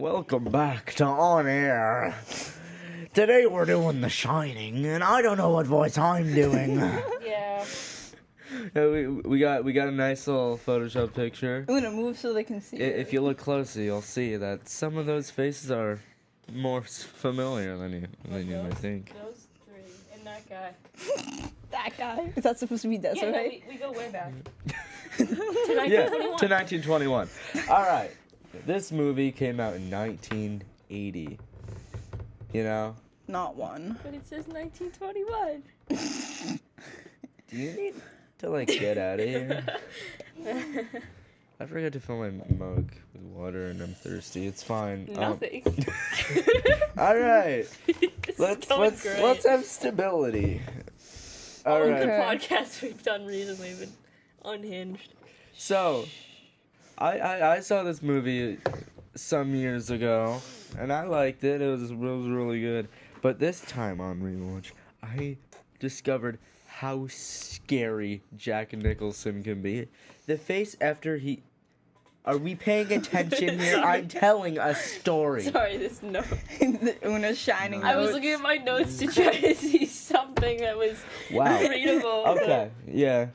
Welcome back to On Air. Today we're doing The Shining, and I don't know what voice I'm doing. Yeah. We got a nice little Photoshop picture. I'm gonna move so they can see it. If you look closely, you'll see that some of those faces are more familiar than you might think. Those three and that guy. That guy? Is that supposed to be Desiree? Yeah, no, we go way back. Yeah, to 1921. All right. This movie came out in 1980. You know? Not one. But it says 1921. Do you need to, like, get out of here? I forgot to fill my mug with water and I'm thirsty. It's fine. Nothing. All right. Let's have stability. All All right. the podcasts we've done recently have been unhinged. So, I saw this movie some years ago, and I liked it. It was really good. But this time on rewatch, I discovered how scary Jack Nicholson can be. The face after he... Are we paying attention here? I'm telling a story. Sorry, this note. Una's shining I was notes. looking at my notes to try to see something that was readable. Okay, yeah.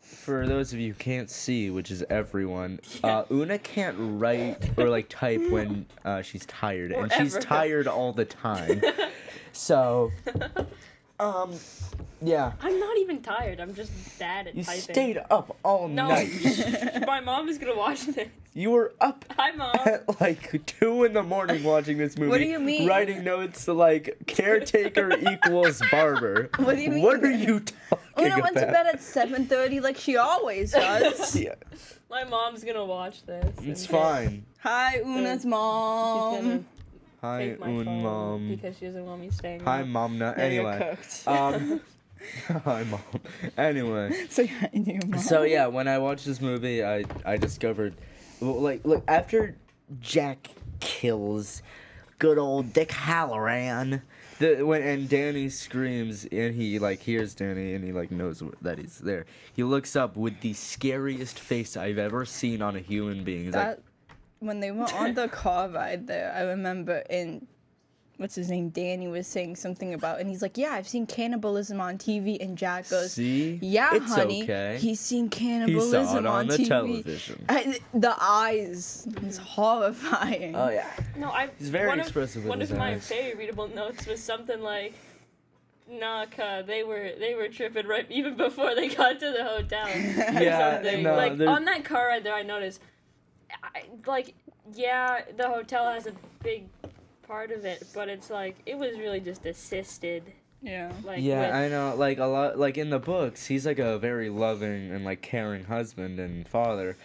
For those of you who can't see, which is everyone, Una can't write or like type when she's tired, and she's tired all the time. So, yeah. I'm not even tired. I'm just bad at You typing. stayed up all night. My mom is gonna watch this. You were up Hi, Mom. at like 2 a.m. watching this movie. What do you mean? Writing notes like caretaker equals barber. What do you mean? What are you talking Una about? went to bed at 7:30 like she always does. Yeah, My mom's gonna watch this. it's fine. Hi, Una's She's mom. gonna Hi, take my Un phone Mom. because she doesn't want me staying Hi, up. Momna. Yeah, you're Anyway. cooked. Hi, Mom. Anyway. So yeah, I knew your mom. So yeah, when I watched this movie, I discovered, like after Jack kills good old Dick Halloran, and Danny screams and he like hears Danny and he like knows that he's there. He looks up with the scariest face I've ever seen on a human being. He's That, when they went on the car ride there, I remember what's his name, Danny was saying something about, and he's like, yeah, I've seen cannibalism on TV, and Jack goes, see, yeah, it's honey, okay. he's seen He cannibalism saw it on the TV. television. The eyes, it's horrifying. Oh yeah. No, He's very expressive with One his of my eyes. very readable notes was something like, "Nah, they were tripping right even before they got to the hotel." Yeah, something. no, like there's- on that car ride there, I noticed, the hotel has a big part of it, but it's like it was really just assisted. Yeah. Like Yeah, with, I know. Like a lot, like in the books, he's like a very loving and like caring husband and father.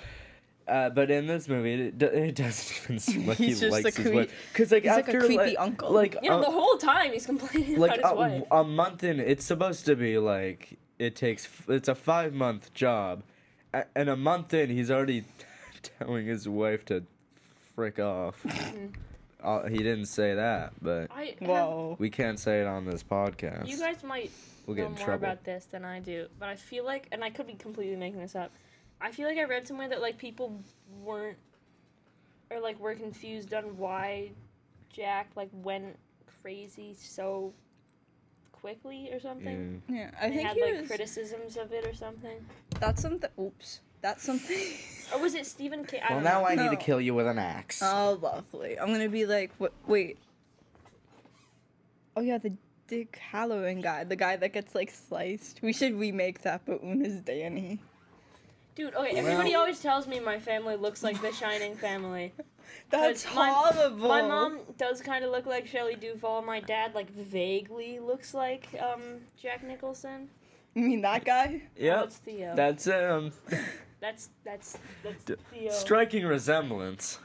But in this movie, it doesn't even seem like He's he just likes a his wife. Because like he's like a after creepy uncle. like the whole time he's complaining like about his wife. a month in, it's supposed to be like it's a 5-month job, and a month in, he's already telling his wife to frick off. He didn't say that, but Whoa. we can't say it on this podcast. You guys might We'll know get in more trouble. about this than I do, but I feel like, and I could be completely making this up, I feel like I read somewhere that like people were confused on why Jack like went crazy so quickly or something. Yeah, I They think had he like was. criticisms of it or something. That's something. Oops. That's something. Or was it Stephen King? I Well, don't now know. I need to No. kill you with an axe. Oh, lovely. I'm gonna be like, wait. Oh yeah, the Dick Halloran guy, the guy that gets like sliced. We should remake that, but Una's Danny. Dude, okay, everybody always tells me my family looks like the Shining family. That's 'Cause my- horrible. My mom does kind of look like Shelly Duvall. My dad, like, vaguely looks like Jack Nicholson. You mean that guy? Oh, Yep, it's Theo. that's That's Theo. striking resemblance.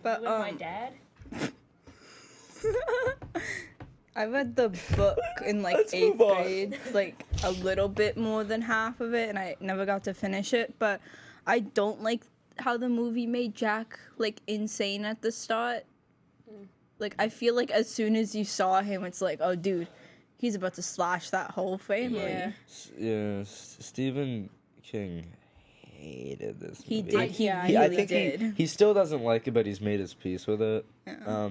But With my dad? I read the book in like Let's 8th move on. grade, like a little bit more than half of it, and I never got to finish it. But I don't like how the movie made Jack like insane at the start. Like I feel like as soon as you saw him, it's like, oh, dude, he's about to slash that whole family. Yeah. Yeah, Stephen King hated this He movie. did. He Yeah, really I think did. he still doesn't like it, but he's made his peace with it. Yeah.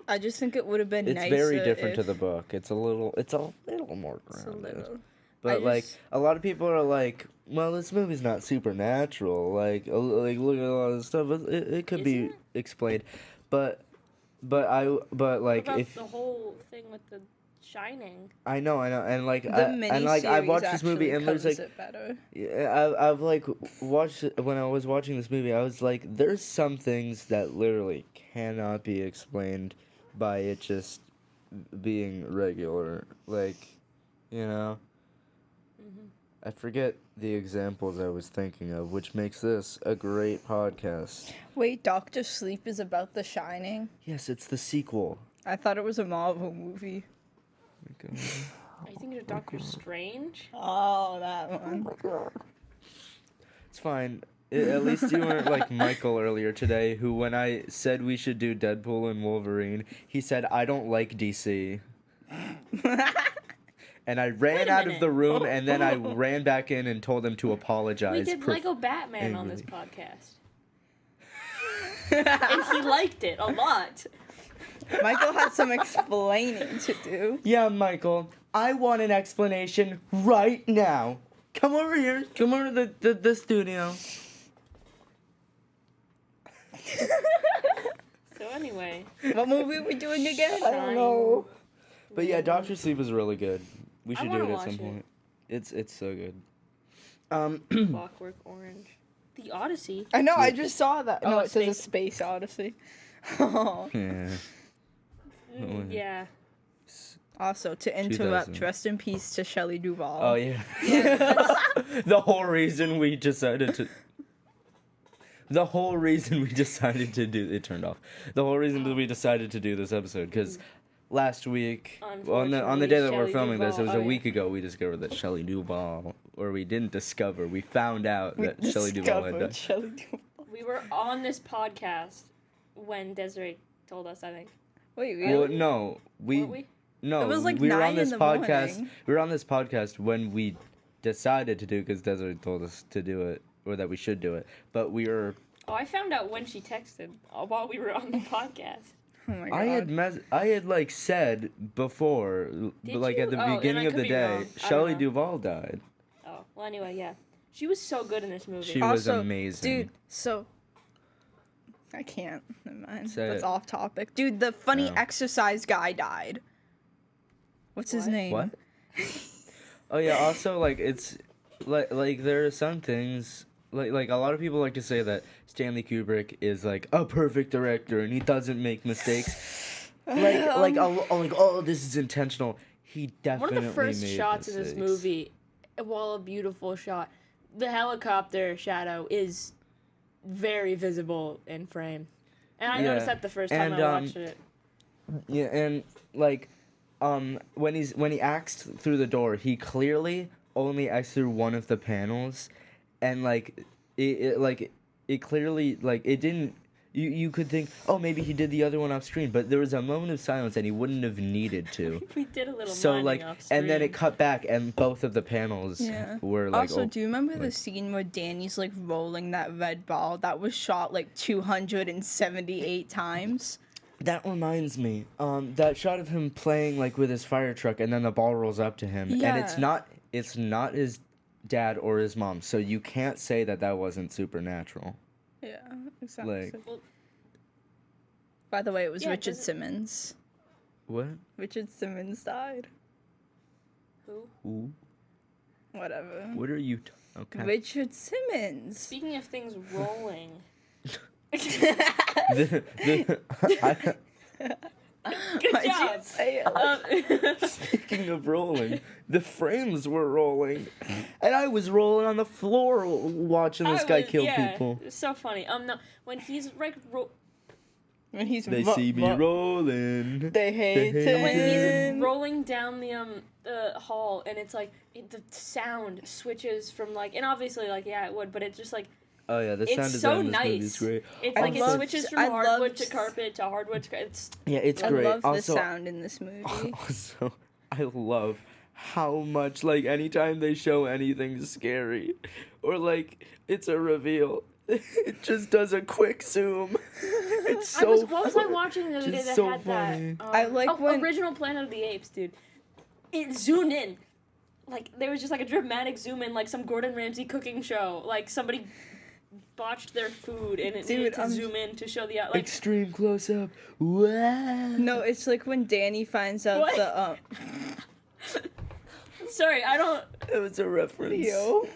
I just think it would have been It's nicer very different to if- the book. It's a little more It's a grounded. little. But I like just- a lot of people are like, well, this movie's not supernatural. Like look at a lot of the stuff. It could be Isn't it? explained, but like What about if the whole thing with the Shining? I know, and like The I've watched this movie and there's covers like it better. yeah, I've like watched when I was watching this movie, I was like, there's some things that literally cannot be explained by it just being regular, like, you know. Mm-hmm. I forget the examples I was thinking of, which makes this a great podcast. Wait, Doctor Sleep is about The Shining? Yes, it's the sequel. I thought it was a Marvel movie. Oh my God. Are you thinking of Doctor Strange? Oh, that one. It's fine. At least you weren't like Michael earlier today, who when I said we should do Deadpool and Wolverine, he said, I don't like DC. And I ran a out of minute. the room, and then I ran back in and told him to apologize. We did Lego Batman on this angrily. podcast. And he liked it a lot. Michael had some explaining to do. Yeah, Michael, I want an explanation right now. Come over here. Come over to the studio. So anyway, What movie are we doing again? I don't know. But yeah, Doctor Sleep is really good. We I should do wanna it at some watch it. point. It's so good. Clockwork Orange. The Odyssey. I know, I just saw that. Oh, No, it says a Space- Space Odyssey. Oh. Yeah. Yeah. Also, to interrupt, 2000. rest in peace to Shelly Duvall. Oh yeah. The whole reason we decided to. The whole reason we decided to do it turned off. The whole reason that we decided to do this episode because last week on the day that we're Unfortunately, filming this, it Shelley was Duvall- a week ago. We discovered that Shelly Duvall, or we didn't discover. We found out We that Shelly Duvall had discovered died. Shelley Duvall. We were on this podcast when Desiree told us, I think. Wait, really? Well, no, Weren't we? no. It was like we were 9 on this in the podcast. morning. We were on this podcast when we decided to do it because Desiree told us to do it or that we should do it. But we were. Oh, I found out when she texted while we were on the podcast. Oh my god. I had like said before, Did like you? at the Oh, then beginning I of could the be day, wrong. I don't Shelley know. Duvall died. Oh, well, anyway, yeah. She was so good in this movie. She was Also, amazing. Dude, so I can't. Never mind. Say That's it. off topic. Dude, the funny No. exercise guy died. What's his What? name? What? Oh yeah. Also, like it's like there are some things like a lot of people like to say that Stanley Kubrick is like a perfect director and he doesn't make mistakes. Like oh, this is intentional. He One definitely of the first made shots in this mistakes. movie, while a beautiful shot, the helicopter shadow is very visible in frame. And I Yeah. noticed that the first time And, I watched it. Yeah, and like, when he acts through the door, he clearly only acts through one of the panels, and like, it clearly like it didn't. You could think, oh, maybe he did the other one off screen, but there was a moment of silence, and he wouldn't have needed to. We did a little So miming like, off and then screen. it cut back, and both of the panels Yeah. were like. Also, do you remember the like- scene where Danny's like rolling that red ball that was shot like 278 times? That reminds me, that shot of him playing like with his fire truck, and then the ball rolls up to him, and it's Yeah. not his dad or his mom, so you can't say that wasn't supernatural. Yeah, exactly. Like- Well- By the way, it was Yeah, Richard doesn't- Simmons. What? Richard Simmons died. Who? Ooh, Whatever. what are you? Okay. Richard Simmons. Speaking of things rolling. I- Good Why'd you job. say it? speaking of rolling, the frames were rolling, and I was rolling on the floor watching this guy kill people. It's so funny. No, when he's like When he's They see me rolling. They hate hate him. when it. he's rolling down the hall, and it's like the sound switches from like, and obviously like yeah it would, but it's just like Oh yeah, the it's sound so design in this movie is nice. great. It's I like it loved- switches from I hardwood loved- to carpet to hardwood to it's Yeah, it's I great. love the Also, sound in this movie. also, I love how much, like, anytime they show anything scary or, like, it's a reveal, it just does a quick zoom. It's so what was I watching the other day just that so had funny. that? I like when- Original Planet of the Apes, dude. It zoomed in. Like, there was just, like, a dramatic zoom in, like, some Gordon Ramsay cooking show. Like, somebody botched their food, and it needed to zoom in to show the... Like, extreme close-up. Wow. No, it's like when Danny finds out What? the sorry, I don't... It was a reference.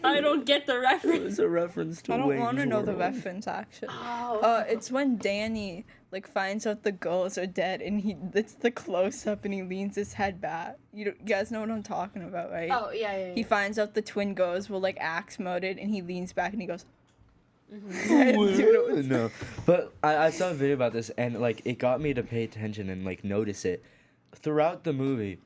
I don't get the It reference. was a reference to I don't Wayne's want to know the World. reference actually. Oh. It's when Danny like finds out the girls are dead and it's the close up and he leans his head back. You guys know what I'm talking about, right? Oh, yeah. He finds out the twin girls were like axe murdered and he leans back and he goes. No, but I saw a video about this and like it got me to pay attention and like notice it throughout the movie.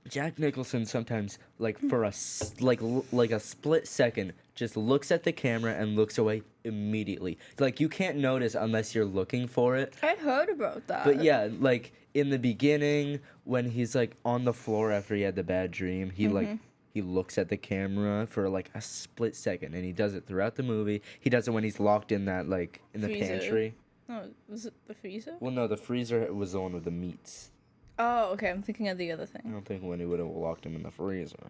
Jack Nicholson sometimes like for a like a split second just looks at the camera and looks away immediately. Like you can't notice unless you're looking for it. I heard about that. But yeah, like in the beginning when he's like on the floor after he had the bad dream, he like he looks at the camera for like a split second and he does it throughout the movie. He does it when he's locked in that like in the Freezer. pantry. No, was it the freezer? Well, no, the freezer was the one with the meats. Oh, okay. I'm thinking of the other I thing. don't think Wendy would have locked him in the freezer.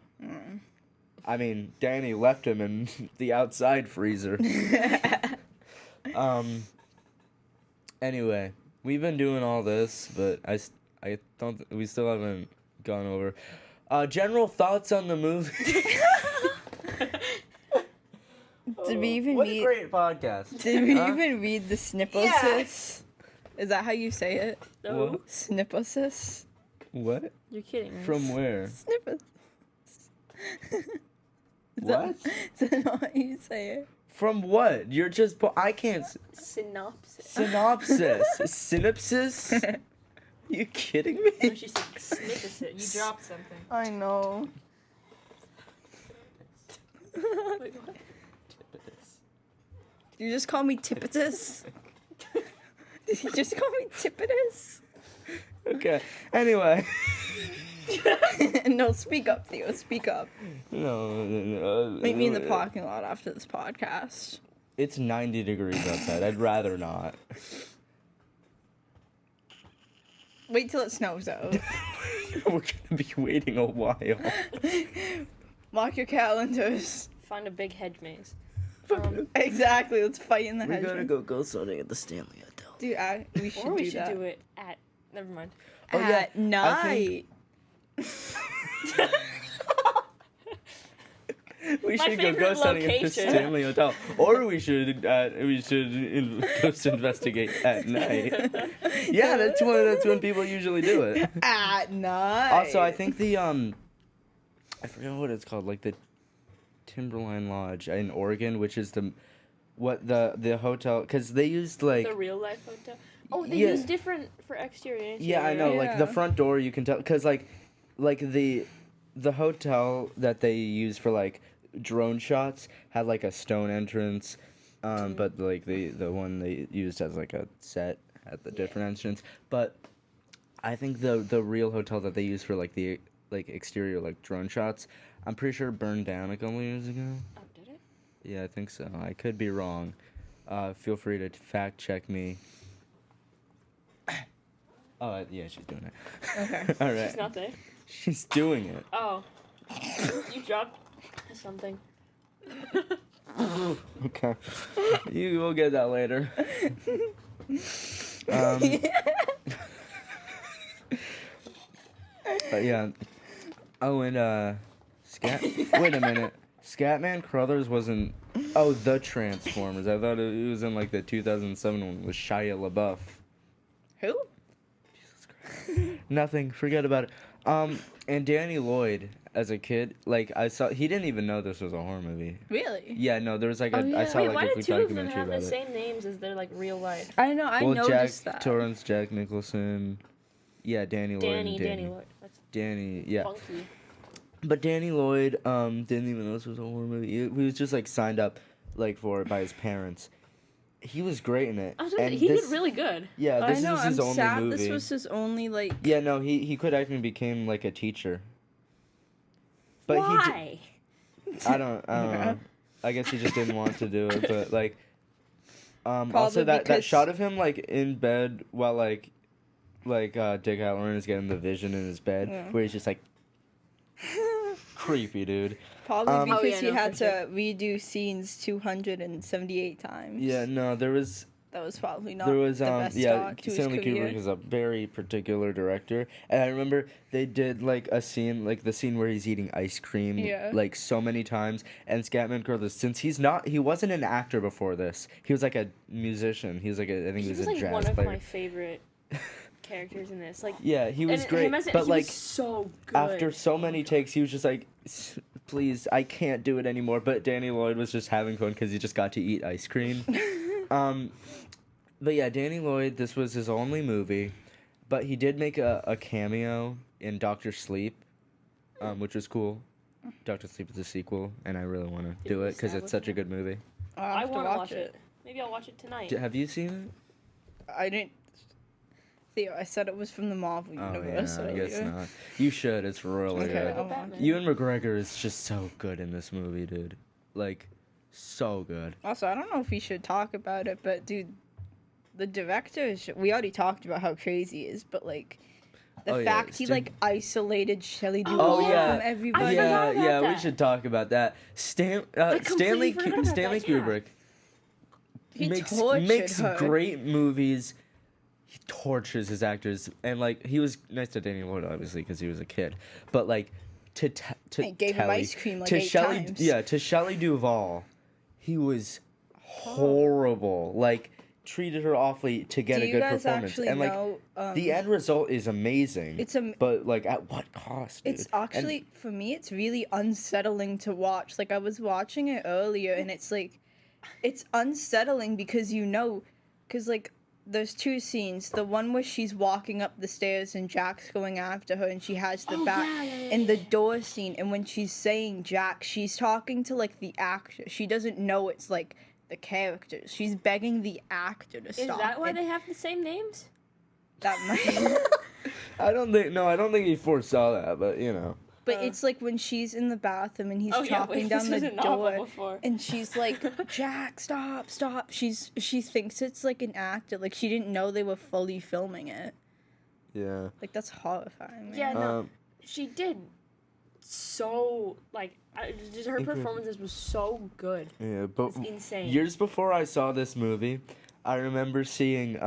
I mean, Danny left him in the outside freezer. Anyway, we've been doing all this, but I don't. We still haven't gone over. General thoughts on the movie. Did we even what a read? great podcast. Did we Huh? even read the snipposis? Is that how you say it? No. What? Snipposis. What? You're kidding me. From where? Snipposis. What? Is that not how you say it? From what? You're just. I can't. Synopsis. Synopsis. Synopsis? You kidding me? No, she said snipposis. You dropped something. I know. Wait, what? Did you just call me Tippitus? Did you just call me Tippitus? Okay. Anyway. No, speak up, Theo. Speak up. No. Meet me in the parking lot after this podcast. It's 90 degrees outside. I'd rather not. Wait till it snows out. We're gonna be waiting a while. Mark your calendars. Find a big hedge maze. Exactly. Let's fight in the hedge. go ghost hunting at the Stanley Hotel. Dude, we should Or we do should that. do it at... Never mind. Oh, yeah, At night. We My should go favorite ghost hunting at the location. Stanley Hotel, or we should ghost investigate at night. Yeah, that's when people usually do it. At night. Also, I think the I forget what it's called, like the Timberline Lodge in Oregon, which is the hotel, because they used like The real life hotel. Oh, they Yeah. use different for exterior. yeah, I know, like the Yeah. front door you can tell, because like the hotel that they use for like drone shots had like a stone entrance, but like the one they used as like a set at the different entrance. But I think the real hotel that they use for like the like exterior like drone shots, I'm pretty sure burned down a couple years ago. Oh, did it? Yeah, I think so. I could be wrong. Feel free to fact check me. Oh, yeah, she's doing it. Okay. All right. She's not there. She's doing it. Oh. You dropped something. Okay. You will get that later. But yeah. Oh, and Scat. Wait a minute. Scatman Crothers wasn't. Oh, the Transformers. I thought it was in like the 2007 one with Shia LaBeouf. Who? Nothing. Forget about it. And Danny Lloyd as a kid, like I saw, he didn't even know this was a horror movie. Really? Yeah, no, there was like Oh, I yeah. saw Wait, like why a did quick two of them documentary have the about it. same names as their like real life? I know. I noticed Jack that. Torrance, Jack Nicholson, yeah, Danny Lloyd, and Danny Lloyd. That's Danny, yeah. funky. But Danny Lloyd, didn't even know this was a horror movie. He was just like signed up, like for it by his parents. He was great in it. I was gonna and say, he this, did really good. Yeah, I this know. is his I'm only sad. movie. This was his only like. Yeah, no, he quit acting and became like a teacher. But Why? I don't know. I guess he just didn't want to do it, but like also Probably that because- shot of him like in bed while like Dick Halloran is getting the vision in his bed Yeah. where he's just like creepy, dude. Probably Oh, because yeah, he no, had for to redo scenes 278 times. Yeah, no, there was That was probably not there was the best yeah, start to his Stanley career. Kubrick is a very particular director, and I remember they did like a scene, like the scene where he's eating ice cream, Yeah. like so many times. And Scatman Crothers, since he wasn't an actor before this, he was like a musician. He was like I think he was a like jazz one of player. my favorite characters in this. Like, Yeah, he was and great, him as- but he like was so good. after so many takes, he was just like, please, I can't do it anymore. But Danny Lloyd was just having fun because he just got to eat ice cream. But yeah, Danny Lloyd, this was his only movie, but he did make a cameo in Doctor Sleep, which was cool. Doctor Sleep is a sequel, and I really want to do it because it's such a good movie. I'll I have to want to watch watch it. Maybe I'll watch it tonight. Have you seen I didn't. Theo, I said it was from the Marvel it? Oh Universe. yeah, I guess earlier. not. You should. It's really Okay, good. I'll Batman. watch. Ewan McGregor is just so good in this movie, dude. Like, so good. Also, I don't know if we should talk about it, but dude, the director we already talked about how crazy he is, but like the Oh, yeah, fact he Stan- like isolated Shelley Oh, Duvall yeah. from everybody. I Yeah, forgot about yeah, we that. should talk about that. Stanley completely forgot about Stanley that, yeah. Kubrick He makes tortured her. great movies. He tortures his actors, and like he was nice to Danny Lloyd, obviously, because he was a kid. But like to And gave him Telly- ice cream like to 8 Shelley, times. yeah, to Shelley Duvall, he was horrible. Like treated her awfully to get Do a you good guys performance, actually and like know? the end result is amazing. It's a. but like at what cost? Dude? It's actually for me. It's really unsettling to watch. Like I was watching it earlier, and it's like, it's unsettling because because like there's 2 scenes. The one where she's walking up the stairs and Jack's going after her, and she has the Oh, back, yeah, and the yeah. door scene. And when she's saying Jack, she's talking to like the actor. She doesn't know it's like the characters. She's begging the actor to Is stop. that why and they have the same names? that might. I don't think he foresaw that, but you know. But it's like when she's in the bathroom and he's Oh, yeah, chopping wait, down this the was a novel door, before. and she's like, "Jack, stop, stop!" She thinks it's like an actor. Like she didn't know they were fully filming it. Yeah. Like that's horrifying. Man. Yeah, no, Um, she did so like just her performances was so good. Yeah, but It's insane. years before I saw this movie, I remember seeing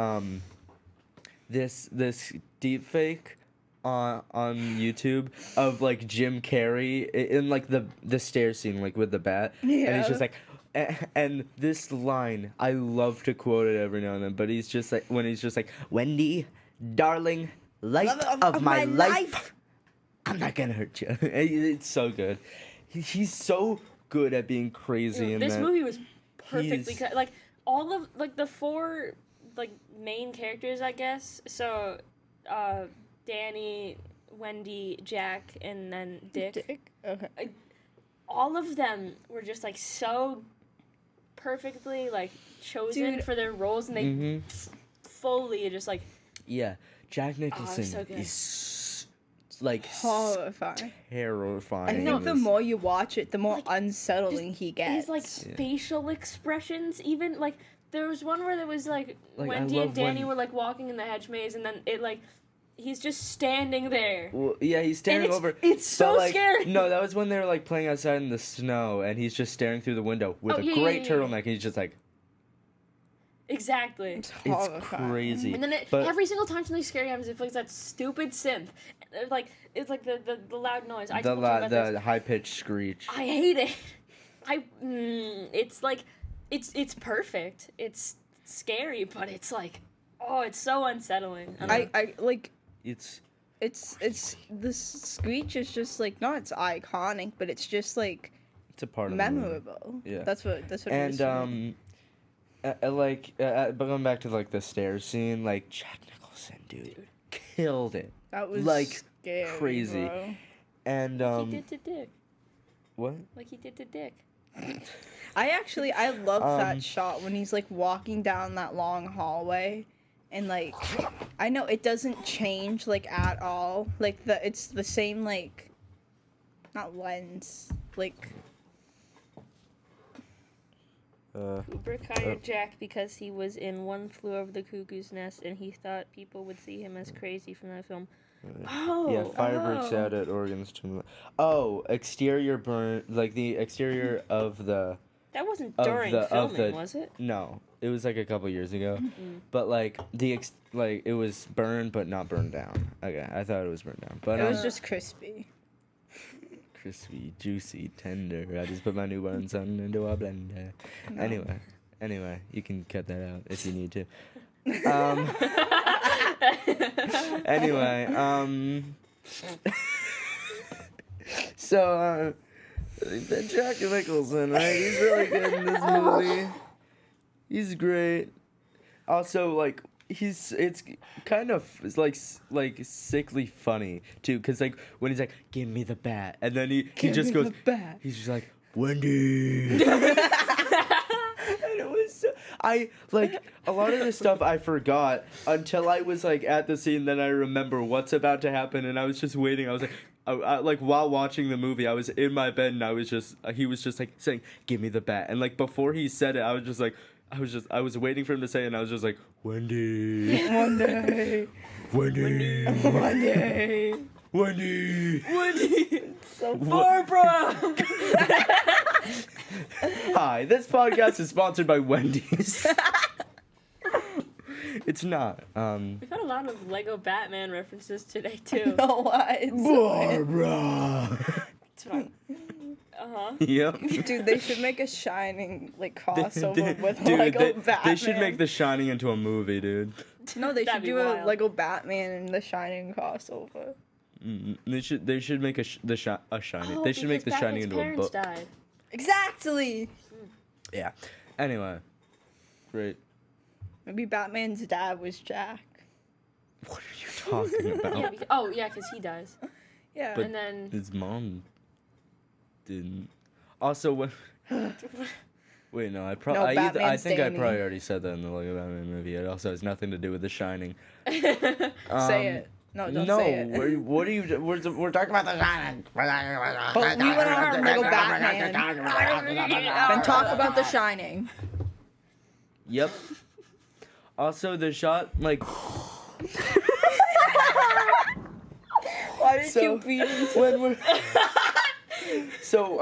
this deep fake on YouTube of like Jim Carrey in like the stair scene like with the bat, and Yeah. he's just like. And this line, I love to quote it every now and then, but he's just like, when he's just like, Wendy, darling, light Love of my life, I'm not gonna hurt you. It's so good. He's so good at being crazy in This that. movie was perfectly he's- like all of like the 4 like main characters, I guess. So, Danny, Wendy, Jack, and then Dick. Okay. All of them were just like so perfectly like chosen Dude. for their roles, and they Mhm. fully just like Yeah, Jack Nicholson so good. is like Horrifying. terrifying. I in think the this. more you watch it, the more Like, unsettling he gets. his like facial expressions. Even like there was one where there was like Like, I Wendy love and Danny when- were like walking in the hedge maze, and then it like he's just standing there. Well, yeah, he's staring it's- over. it's so but, like, scary. No, that was when they were like playing outside in the snow, and he's just staring through the window with Oh, a yeah, great yeah, yeah. turtleneck. And he's just like, Exactly. It's it's horrifying. crazy. And then but every single time something scary happens, it plays that stupid synth. Like it's like the loud noise. I the told you about this. the high pitched screech. I hate it. It's like, it's perfect. It's scary, but it's like, oh, it's so unsettling. I like. It's It's the screech is just like not it's iconic, but it's just like a part of the movie. memorable. Yeah. That's what it is. And for me. but going back to like the stairs scene, like Jack Nicholson, dude, killed it. that was like scary, crazy. bro. And he did to Dick. what? Like he did to Dick. I love Um, that shot when he's like walking down that long hallway, and like I know it doesn't change like at all. Like it's the same like not lens. Like, Kubrick hired Jack because he was in One Flew Over the Cuckoo's Nest, and he thought people would see him as crazy from that film. Yeah, fire breaks out at Oregon's tomb. Oh, exterior burn, like the exterior of the. That wasn't Of during the- of filming, the- was it? No, it was like a couple years ago, but like like it was burned but not burned down. Okay, I thought it was burned down, but it was just crispy. crispy, juicy, tender. I just put my newborn son into a blender. No. Anyway, you can cut that out if you need to. Anyway, so Jack Nicholson, right? He's really good in this movie. He's great. Also, like it's kind of like sickly funny too, cause like when he's like, "Give me the bat," and then he just goes, he's just like, "Wendy." And it was I like a lot of this stuff I forgot until I was like at the scene. Then I remember what's about to happen, and I was just waiting. I was like, like while watching the movie, I was in my bed, and I was just he was just like saying, "Give me the bat," and like before he said it, I was just like. I was waiting for him to say it, and I was just like, Wendy. One day. Wendy. One day. Wendy. Wendy. So Barbara! Hi, this podcast is sponsored by Wendy's. It's not. We've had a lot of Lego Batman references today, too. No, why? Barbara. It's fine. Uh-huh. Yep. Dude, they should make a Shining like crossover with Dude, Lego Batman. they should make The Shining into a movie, dude. No, they That'd should be do a wild. Lego Batman and the Shining crossover. They should make a Shining. Oh, They should make The because Shining Batman's into a parents book. died. Exactly. Yeah. Anyway, great. Maybe Batman's dad was Jack. What are you talking about? Yeah, because he dies. Yeah. But- And then... His mom didn't. Also, when. Wait, no, I No, I Batman's think I Danny. probably already said that in the Lego Batman movie. It also has nothing to do with The Shining. Say it. No, don't say it. What are you? We're talking about The Shining. But we went on Lego Batman. Then talk about The Shining. Yep. Also, the shot like. Why did So, you beat him? when we're. So,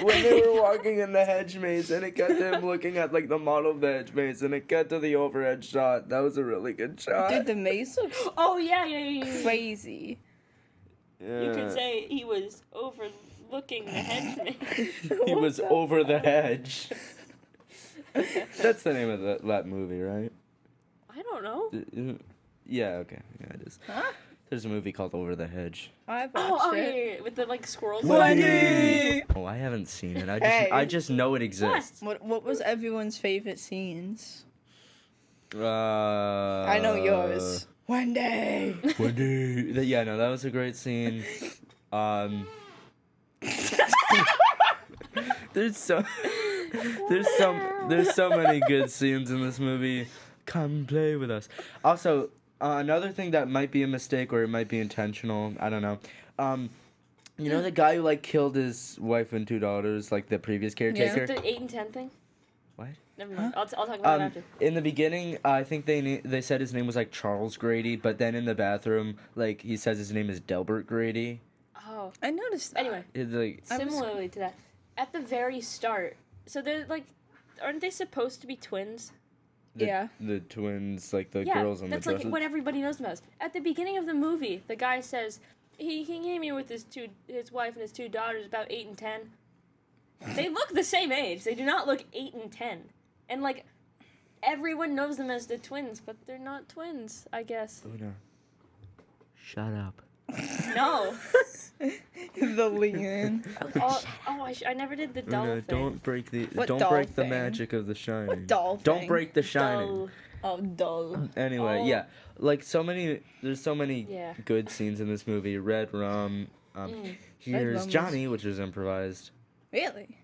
when they were walking in the hedge maze, and it got to him looking at, like, the model of the hedge maze, and it got to the overhead shot. That was a really good shot. Dude, the maze looks Oh, yeah. crazy. Yeah. You could say he was overlooking the hedge. He was over the hedge. That's the name of that movie, right? I don't know. Yeah, okay. Yeah, it is. Huh? There's a movie called Over the Hedge. I've watched it. Yeah. With the, like, squirrels. Wendy! Oh, I haven't seen it. Hey. I just know it exists. What was everyone's favorite scenes? I I know yours. Wendy! Wendy. Yeah, no, that was a great scene. There's so many good scenes in this movie. Come play with us. Also, another thing that might be a mistake or it might be intentional. I don't know. You know the guy who like killed his wife and 2 daughters, like the previous caretaker. Is it the 8 and 10 thing? What? Never mind. I'll talk about it after. In the beginning, I think they said his name was like Charles Grady, but then in the bathroom, like he says his name is Delbert Grady. Oh. I noticed that. Anyway, It's like similarly to that, at the very start, so they're like, aren't they supposed to be twins? Yeah. the twins, like the Yeah, girls on the that's dresses. like what everybody knows about. At the beginning of the movie, the guy says he came here with his wife and his 2 daughters, about 8 and 10. They look the same age. They do not look 8 and 10. And like everyone knows them as the twins, but they're not twins, I guess. Una, shut up. No. The lean. I never did the doll Una, thing. don't break the What don't doll break the thing? magic of The Shining. doll Don't thing? break The Shining. Dull. Oh, dull. Anyway, Oh. yeah, like there's so many Yeah. good scenes in this movie. Red Rum. Here's Rum was- Johnny, which is improvised. Really?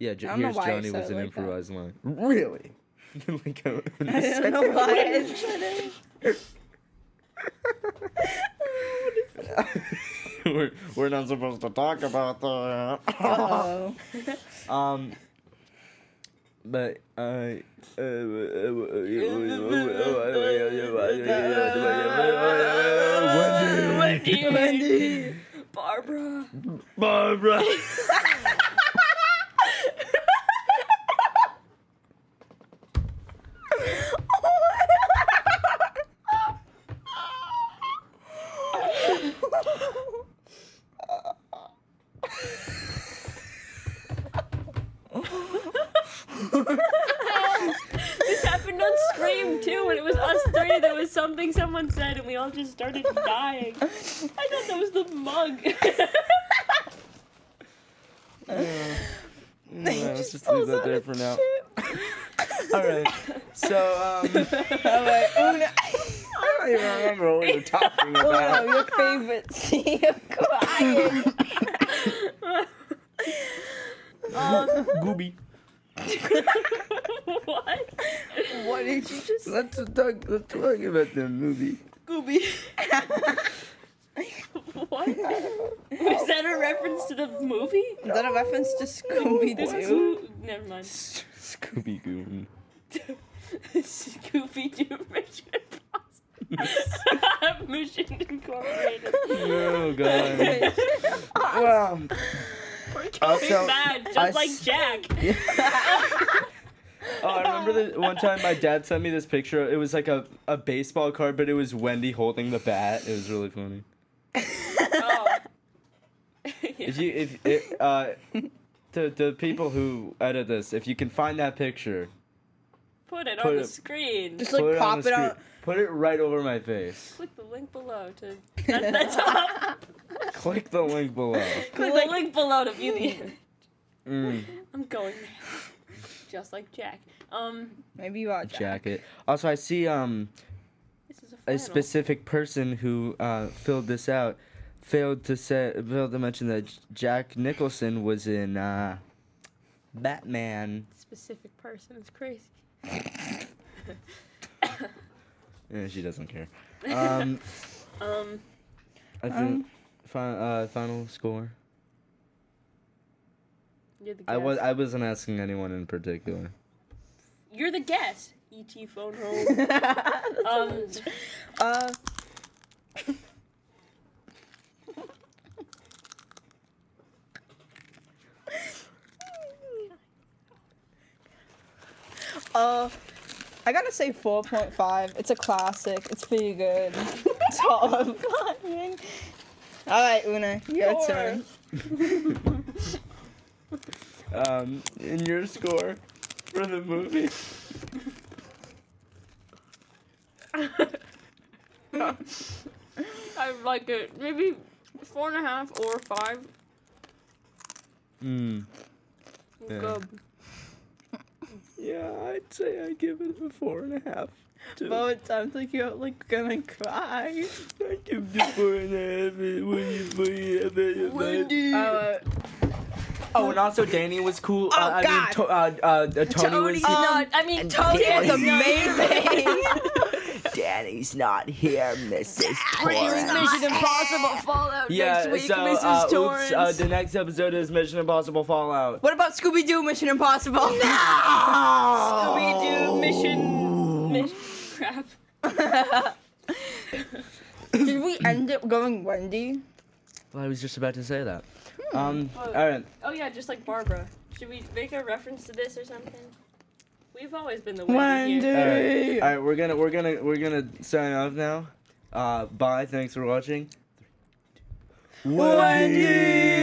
Yeah, I don't know here's why I Johnny said was it an like that. improvised line. Really? Like I don't know why I said it. we're not supposed to talk about that. Uh-oh. But Wendy. Barbara. This happened on stream too, and it was us three. There was something someone said, and we all just started dying. I thought that was the mug. Let's just leave that there for now. Alright, so, Alright, Una. I don't even remember what we were talking about. Una, your favorite scene of crying. Gooby. What? What did you just say? Let's talk about the movie. Scooby. What? Is that a reference to the movie? Is that a reference to Scooby-Doo? Never mind. Scooby-Goo. Scooby-Doo Mission Impossible. Mission Incorporated. Oh, God. Well, We're going Also, bad, just I like s- Jack. oh, I remember one time my dad sent me this picture. It was like a baseball card, but it was Wendy holding the bat. It was really funny. Oh. To people who edit this, if you can find that picture, Put it Put on the it- screen. Just put like it on pop the it screen. out. Put it right over my face. Click the link below to. That's all. Click the link below. Click the link below to view the image. Mm, I'm going there. Just like Jack. Maybe you are Jack. jacket. Also, I see This is a a final. specific person who filled this out failed to mention that Jack Nicholson was in Batman. Specific person is crazy. Yeah, she doesn't care. I Um, think final score. You're the guest. I wasn't asking anyone in particular. You're the guest. E.T. phone home. I gotta say 4.5. It's a classic. It's pretty good. It's horrifying. Alright, Una, your turn. In your score for the movie. I like it. Maybe 4.5 or 5. Yeah. Good. Yeah, I'd say I give it a 4.5. Too. Bo, it sounds like you're like gonna cry. I give it 4.5 when you Wendy. Oh, and also Danny was cool. Oh, I mean, Tony Tony. was. No, I mean, Tony was amazing. Danny's not here, Mrs. Mission Impossible Fallout Yeah, next week, so Mrs. Torrance. the next episode is Mission Impossible Fallout. What about Scooby-Doo Mission Impossible? Scooby-Doo Mission crap. Did we end up going Wendy? Well, I was just about to say that. All right. Oh yeah, just like Barbara. Should we make a reference to this or something? We've always been the Wendy here. All right, we're gonna sign off now. Bye. Thanks for watching. Wendy.